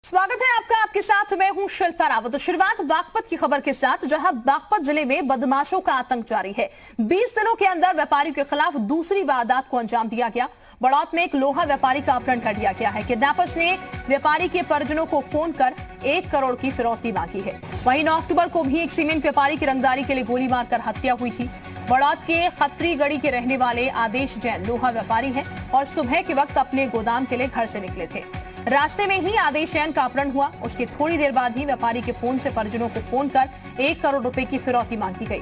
स्वागत है आपका। आपके साथ मैं हूं शिल्पा रावत। तो शुरुआत बागपत की खबर के साथ, जहां बागपत जिले में बदमाशों का आतंक जारी है। 20 दिनों के अंदर व्यापारी के खिलाफ दूसरी वारदात को अंजाम दिया गया। बड़ौत में एक लोहा व्यापारी का अपहरण कर लिया गया है। किडनैपर्स ने व्यापारी के परिजनों को फोन कर 1 करोड़ की फिरौती मांगी है। वहीं 9 अक्टूबर को भी एक सीमेंट व्यापारी की रंगदारी के लिए गोली मारकर हत्या हुई थी। बड़ौत के खत्रीगढ़ी के रहने वाले आदेश जैन लोहा व्यापारी हैं और सुबह के वक्त अपने गोदाम के लिए घर से निकले थे। रास्ते में ही आदेश जैन का अपहरण हुआ। उसके थोड़ी देर बाद ही व्यापारी के फोन से परिजनों को फोन कर 1 करोड़ रुपए की फिरौती मांगी गई।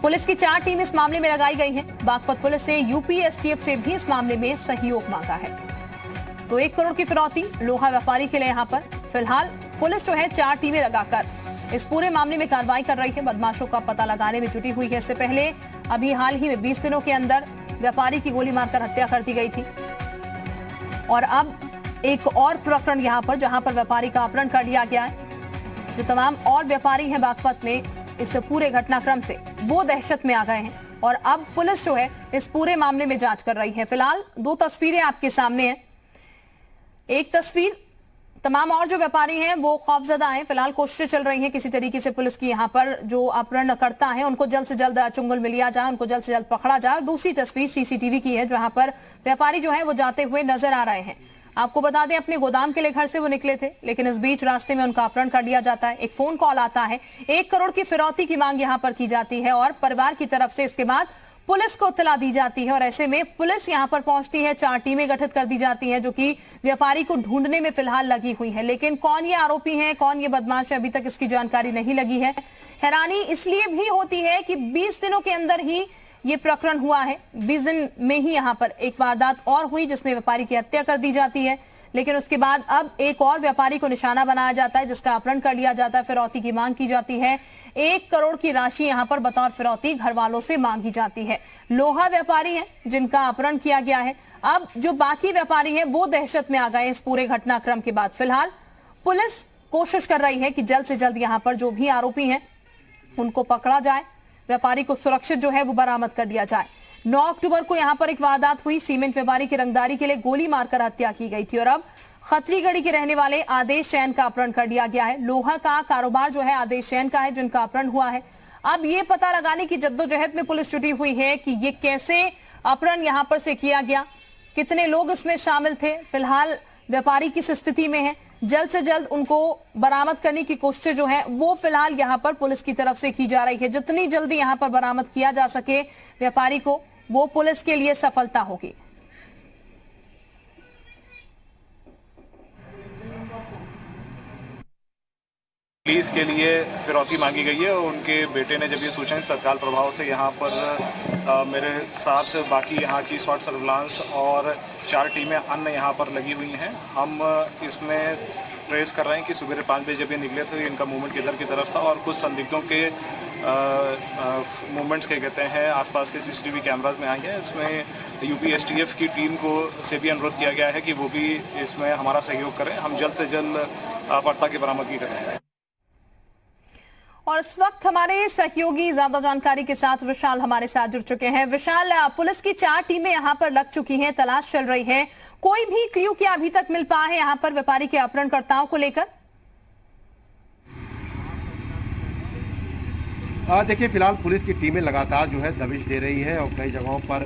पुलिस की 4 टीम इस मामले में लगाई गई है। बागपत पुलिस ने यूपी एसटीएफ से भी इस मामले में सहयोग मांगा है। तो 1 करोड़ की फिरौती लोहा व्यापारी के लिए यहाँ पर फिलहाल पुलिस जो है 4 टीमें लगाकर इस पूरे मामले में कार्रवाई कर रही है। बदमाशों का पता लगाने में जुटी हुई है। इससे पहले अभी हाल ही में 20 दिनों के अंदर व्यापारी की गोली मारकर हत्या कर दी गई थी। और अब एक और प्रकरण यहां पर, जहां पर व्यापारी का अपहरण कर लिया गया है। जो तमाम और व्यापारी हैं बागपत में, इस पूरे घटनाक्रम से वो दहशत में आ गए हैं और अब पुलिस जो है इस पूरे मामले में जांच कर रही है। फिलहाल 2 तस्वीरें आपके सामने हैं। एक तस्वीर, तमाम और जो व्यापारी हैं वो खौफजदा हैं। फिलहाल कोशिशें चल रही हैं किसी तरीके से पुलिस की यहाँ पर जो अपहरणकर्ता है उनको जल्द से जल्द चुंगल में लिया जाए, उनको जल्द से जल्द पकड़ा जाए। और दूसरी तस्वीर सीसीटीवी की है, जहां पर व्यापारी जो है वो जाते हुए नजर आ रहे हैं। आपको बता दें, अपने गोदाम के लिए घर से वो निकले थे, लेकिन इस बीच रास्ते में उनका अपहरण कर लिया जाता है। एक फोन कॉल आता है, 1 करोड़ की फिरौती की मांग यहां पर की जाती है और परिवार की तरफ से इसके बाद पुलिस को इत्तला दी जाती है। और ऐसे में पुलिस यहां पर पहुंचती है, 4 टीमें गठित कर दी जाती हैं जो कि व्यापारी को ढूंढने में फिलहाल लगी हुई है। लेकिन कौन ये आरोपी है, कौन ये बदमाश है, अभी तक इसकी जानकारी नहीं लगी है। हैरानी इसलिए भी होती है कि 20 दिनों के अंदर ही ये प्रकरण हुआ है। 20 दिन में ही यहाँ पर एक वारदात और हुई जिसमें व्यापारी की हत्या कर दी जाती है। लेकिन उसके बाद अब एक और व्यापारी को निशाना बनाया जाता है जिसका अपहरण कर लिया जाता है। फिरौती की मांग की जाती है। 1 करोड़ की राशि यहाँ पर बतौर फिरौती घर वालों से मांगी जाती है। लोहा व्यापारी हैं जिनका अपहरण किया गया है। अब जो बाकी व्यापारी हैं वो दहशत में आ गए इस पूरे घटनाक्रम के बाद। फिलहाल पुलिस कोशिश कर रही है कि जल्द से जल्द यहाँ पर जो भी आरोपी हैं उनको पकड़ा जाए, व्यापारी को सुरक्षित जो है वो बरामद कर लिया जाए। 9 अक्टूबर को यहां पर एक वारदात हुई। सीमेंट व्यापारी की रंगदारी के लिए गोली मारकर हत्या की गई थी और अब खत्रीगढ़ी के रहने वाले आदेश जैन का अपहरण कर लिया गया है। लोहा का कारोबार जो है आदेश जैन का है जिनका अपहरण हुआ है। अब ये पता लगाने की जद्दोजहद में पुलिस जुटी हुई है कि ये कैसे अपहरण यहां पर से किया गया, कितने लोग इसमें शामिल थे। फिलहाल व्यापारी किस स्थिति में है, जल्द से जल्द उनको बरामद करने की कोशिश जो है वो फिलहाल यहां पर पुलिस की तरफ से की जा रही है। जितनी जल्दी यहां पर बरामद किया जा सके व्यापारी को, वो पुलिस के लिए सफलता होगी। पुलिस के लिए फिरौती मांगी गई है और उनके बेटे ने जब ये सूचना तत्काल प्रभाव से यहाँ पर मेरे साथ बाकी यहाँ की स्वाट सर्विलांस और 4 टीमें अन्य यहाँ पर लगी हुई हैं। हम इसमें ट्रेस कर रहे हैं कि सुबह 5 बजे जब ये निकले थे इनका मूवमेंट किधर की तरफ था और कुछ संदिग्धों के मूवमेंट्स के कहते हैं आसपास के सीसीटीवी कैमराज में आए हैं। इसमें यूपी एसटीएफ की टीम को से भी अनुरोध किया गया है कि वो भी इसमें हमारा सहयोग करें। हम जल्द से जल्द वार्ता की बरामदगी करें। और इस वक्त हमारे सहयोगी ज्यादा जानकारी के साथ विशाल हमारे साथ जुड़ चुके हैं। विशाल, पुलिस की 4 टीमें यहां पर लग चुकी हैं, तलाश चल रही है। कोई भी क्ल्यू क्या अभी तक मिल पाया है यहां पर व्यापारी के अपहरणकर्ताओं को लेकर? देखिए, फिलहाल पुलिस की टीमें लगातार जो है दबिश दे रही है और कई जगहों पर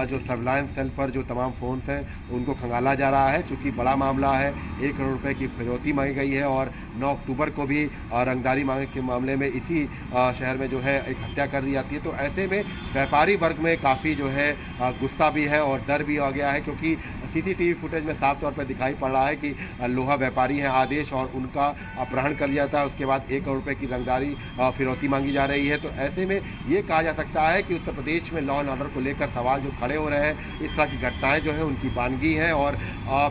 जो सर्विलांस सेल पर जो तमाम फ़ोन्स हैं उनको खंगाला जा रहा है। चूँकि बड़ा मामला है, 1 करोड़ रुपए की फिरौती मांगी गई है और 9 अक्टूबर को भी रंगदारी मांगने के मामले में इसी शहर में जो है एक हत्या कर दी जाती है। तो ऐसे में व्यापारी वर्ग में काफ़ी जो है गुस्सा भी है और डर भी आ गया है, क्योंकि सीसीटीवी फुटेज में साफ तौर पर दिखाई पड़ रहा है कि लोहा व्यापारी हैं आदेश और उनका अपहरण कर लिया था। उसके बाद 1 करोड़ रुपए की रंगदारी फिरौती मांगी जा रही है। तो ऐसे में ये कहा जा सकता है कि उत्तर प्रदेश में लॉ एंड ऑर्डर को लेकर सवाल जो खड़े हो रहे हैं, इस तरह की घटनाएं जो है उनकी बानगी हैं। और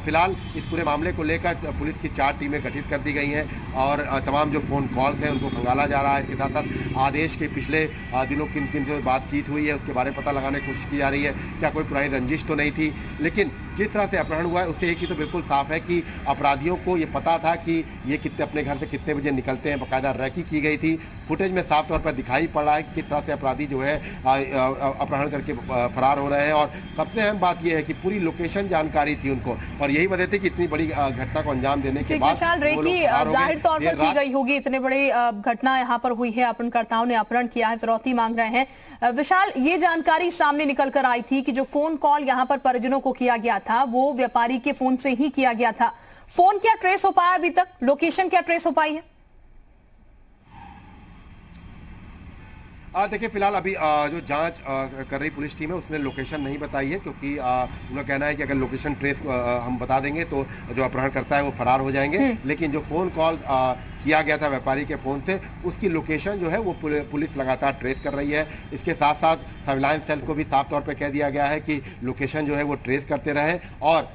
फिलहाल इस पूरे मामले को लेकर पुलिस की 4 टीमें गठित कर दी गई हैं और तमाम जो फ़ोन कॉल्स हैं उनको खंगाला जा रहा है। इसके साथ साथ आदेश के पिछले दिनों किन किन से बातचीत हुई है उसके बारे में पता लगाने की कोशिश की जा रही है। क्या कोई पुरानी रंजिश तो नहीं थी, लेकिन जिस तरह से अपहरण हुआ है उससे एक चीज़ तो बिल्कुल साफ है कि अपराधियों को ये पता था कि ये कितने अपने घर से कितने बजे निकलते हैं। बाकायदा रैकी की गई थी। फुटेज में साफ तौर पर दिखाई पड़ रहा है कि किस तरह से अपराधी जो है अपहरण करके फरार हो रहे हैं। और सबसे अहम बात यह है कि पूरी लोकेशन जानकारी थी उनको, और यही वजह थी कि इतनी बड़ी घटना को अंजाम देने के बाद रेकी जाहिर तौर पर की गई होगी। इतने बड़ी घटना यहाँ पर हुई है, अपहरणकर्ताओं ने अपहरण किया है, फिरौती मांग रहे हैं। विशाल, ये जानकारी सामने निकल कर आई थी कि जो फोन कॉल यहाँ पर परिजनों को किया गया था वो व्यापारी के फोन से ही किया गया था। फोन क्या ट्रेस हो पाया अभी तक? लोकेशन क्या ट्रेस हो पाई है? देखिए फिलहाल अभी जो जांच कर रही पुलिस टीम है उसने लोकेशन नहीं बताई है, क्योंकि उनका कहना है कि अगर लोकेशन ट्रेस हम बता देंगे तो जो अपहरण करता है वो फरार हो जाएंगे। लेकिन जो फ़ोन कॉल किया गया था व्यापारी के फ़ोन से, उसकी लोकेशन जो है वो पुलिस लगातार ट्रेस कर रही है। इसके साथ साथ सर्विलांस सेल को भी साफ तौर पे कह दिया गया है कि लोकेशन जो है वो ट्रेस करते रहे। और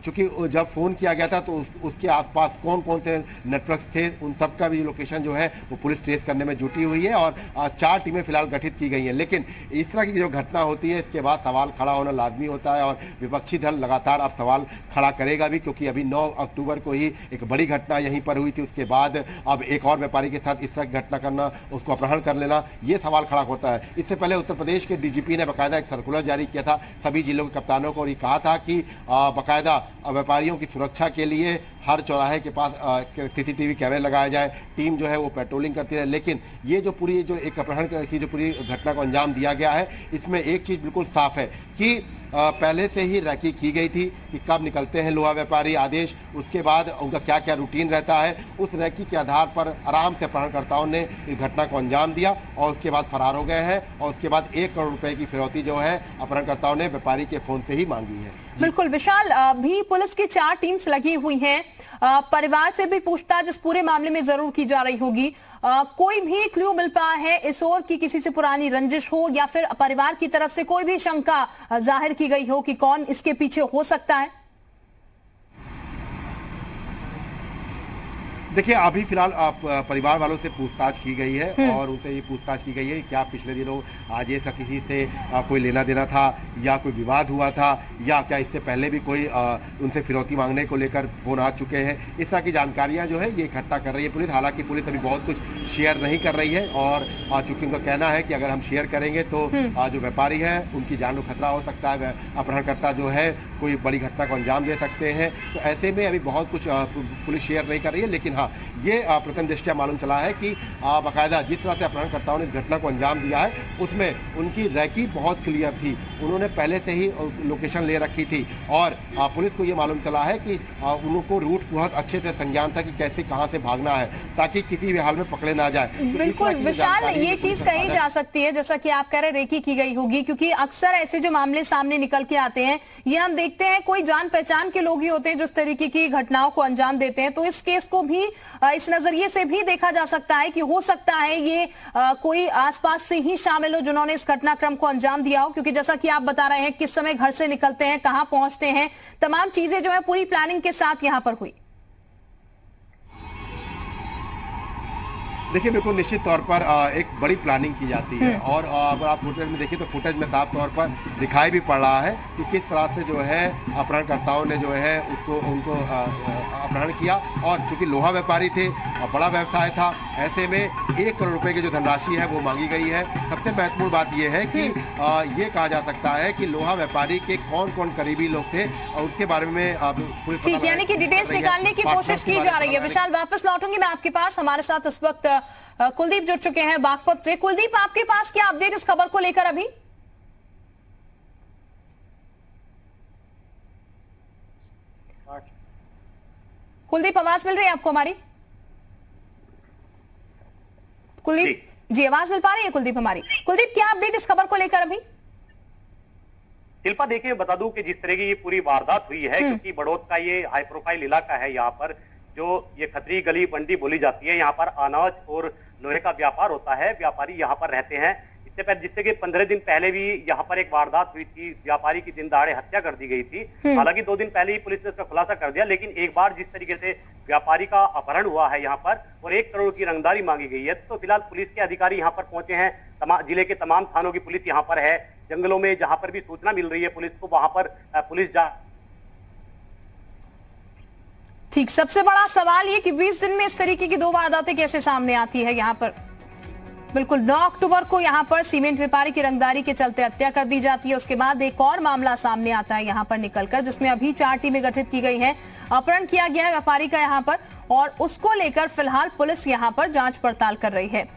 चूँकि जब फ़ोन किया गया था तो उसके आसपास कौन कौन से नेटवर्क थे उन सब का भी लोकेशन जो है वो पुलिस ट्रेस करने में जुटी हुई है। और 4 टीमें फिलहाल गठित की गई हैं। लेकिन इस तरह की जो घटना होती है इसके बाद सवाल खड़ा होना लाजमी होता है, और विपक्षी दल लगातार अब सवाल खड़ा करेगा भी, क्योंकि अभी 9 अक्टूबर को ही एक बड़ी घटना यहीं पर हुई थी। उसके बाद अब एक और व्यापारी के साथ इस तरह की घटना करना, उसको अपहरण कर लेना, ये सवाल खड़ा होता है। इससे पहले उत्तर प्रदेश के डीजीपी ने बाकायदा एक सर्कुलर जारी किया था सभी जिलों के कप्तानों को, और ये कहा था कि बाकायदा व्यापारियों की सुरक्षा के लिए हर चौराहे के पास सीसीटीवी कैमरे लगाए जाए, टीम जो है वो पेट्रोलिंग करती रहे। लेकिन ये जो पूरी जो एक अपहरण की जो पूरी घटना को अंजाम दिया गया है, इसमें एक चीज़ बिल्कुल साफ है कि पहले से ही रैकी की गई थी कि कब निकलते हैं लोहा व्यापारी आदेश, उसके बाद उनका क्या क्या रूटीन रहता है। उस रैकी के आधार पर आराम से अपहरणकर्ताओं ने इस घटना को अंजाम दिया और उसके बाद फरार हो गए हैं। और उसके बाद 1 करोड़ रुपए की फिरौती जो है अपहरणकर्ताओं ने व्यापारी के फोन से ही मांगी है। बिल्कुल विशाल, भी पुलिस की 4 टीम्स लगी हुई हैं। परिवार से भी पूछताछ इस पूरे मामले में जरूर की जा रही होगी। कोई भी क्लू मिल पाया है इस ओर की किसी से पुरानी रंजिश हो या फिर परिवार की तरफ से कोई भी शंका जाहिर की गई हो कि कौन इसके पीछे हो सकता है? देखिए अभी फिलहाल परिवार वालों से पूछताछ की गई है और उनसे ये पूछताछ की गई है क्या पिछले दिनों आज ऐसा किसी से कोई लेना देना था या कोई विवाद हुआ था, या क्या इससे पहले भी कोई उनसे फिरौती मांगने को लेकर फोन आ चुके हैं। इस तरह की जानकारियां जो है ये इकट्ठा कर रही है पुलिस। हालांकि पुलिस अभी बहुत कुछ शेयर नहीं कर रही है, और चूंकि उनका कहना है कि अगर हम शेयर करेंगे तो जो व्यापारी है उनकी जान को खतरा हो सकता है, अपहरणकर्ता जो है कोई बड़ी घटना को अंजाम दे सकते हैं। तो ऐसे में अभी बहुत कुछ पुलिस शेयर नहीं कर रही है। लेकिन हाँ, ये प्रथम दृष्टया मालूम चला है कि बाकायदा जिस तरह से अपहरणकर्ताओं ने इस घटना को अंजाम दिया है उसमें उनकी रैकी बहुत क्लियर थी। उन्होंने पहले से ही लोकेशन ले रखी थी, और पुलिस को ये मालूम चला है कि उनको रूट बहुत अच्छे से संज्ञान था कि कैसे कहाँ से भागना है ताकि किसी भी हाल में पकड़े ना जाए। बिल्कुल विशाल, ये चीज कही जा सकती है जैसा कि आप कह रहे रेकी की गई होगी, क्योंकि अक्सर ऐसे जो मामले सामने निकल के आते हैं ये हम देखते हैं कोई जान पहचान के लोग ही होते हैं जो इस तरीके की घटनाओं को अंजाम देते हैं। तो इस केस को भी इस नजरिए से भी देखा जा सकता है कि हो सकता है ये कोई आसपास से ही शामिल हो जिन्होंने इस घटनाक्रम को अंजाम दिया हो, क्योंकि जैसा कि आप बता रहे हैं किस समय घर से निकलते हैं, कहां पहुंचते हैं, तमाम चीजें जो है पूरी प्लानिंग के साथ यहां पर हुई। देखिए बिल्कुल निश्चित तौर पर एक बड़ी प्लानिंग की जाती है, और अगर आप फुटेज में देखिए तो फुटेज में साफ तौर पर दिखाई भी पड़ रहा है कि किस तरह से जो है अपहरणकर्ताओं ने जो है उनको अपहरण किया। और चूंकि लोहा व्यापारी थे, बड़ा व्यवसाय था, ऐसे में 1 करोड़ रुपए की जो धनराशि है वो मांगी गई है। सबसे महत्वपूर्ण बात यह है कि ये कहा जा सकता है कि लोहा व्यापारी के कौन कौन करीबी लोग थे और उसके बारे में पुलिस ठीक, यानी कि डिटेल्स निकालने की कोशिश की जा रही है। विशाल, वापस लौटूंगी मैं आपके पास। हमारे साथ इस वक्त कुलदीप जुड़ चुके हैं बागपत से। कुलदीप, आपके पास क्या अपडेट इस खबर को लेकर अभी? कुलदीप, आवाज मिल रही है आपको हमारी? कुलदीप जी, आवाज मिल पा रही है कुलदीप हमारी? कुलदीप, क्या अपडेट इस खबर को लेकर अभी? शिल्पा, देखिए बता दूं कि जिस तरह की ये पूरी वारदात हुई है, क्योंकि बड़ौद का ये हाई प्रोफाइल इलाका है, यहाँ पर जो ये खतरी गली मंडी बोली जाती है, यहाँ पर अनाज और लोहे का व्यापार होता है, व्यापारी यहाँ पर रहते हैं। इससे पहले जिससे कि 15 दिन पहले भी यहाँ पर एक वारदात हुई थी, व्यापारी की दिन दहाड़े हत्या कर दी गई थी। हालांकि 2 दिन पहले ही पुलिस ने इसका खुलासा कर दिया, लेकिन एक बार जिस तरीके से व्यापारी का अपहरण हुआ है यहाँ पर और 1 करोड़ की रंगदारी मांगी गई है, तो फिलहाल पुलिस के अधिकारी यहाँ पर पहुंचे हैं। जिले के तमाम थानों की पुलिस यहाँ पर है। जंगलों में जहाँ पर भी सूचना मिल रही है पुलिस को, वहां पर पुलिस ठीक, सबसे बड़ा सवाल ये कि 20 दिन में इस तरीके की 2 वारदातें कैसे सामने आती है यहाँ पर। बिल्कुल 9 अक्टूबर को यहाँ पर सीमेंट व्यापारी की रंगदारी के चलते हत्या कर दी जाती है। उसके बाद एक और मामला सामने आता है यहाँ पर निकलकर, जिसमें अभी 4 टीमें गठित की गई हैं। अपहरण किया गया है व्यापारी का यहाँ पर, और उसको लेकर फिलहाल पुलिस यहाँ पर जांच पड़ताल कर रही है।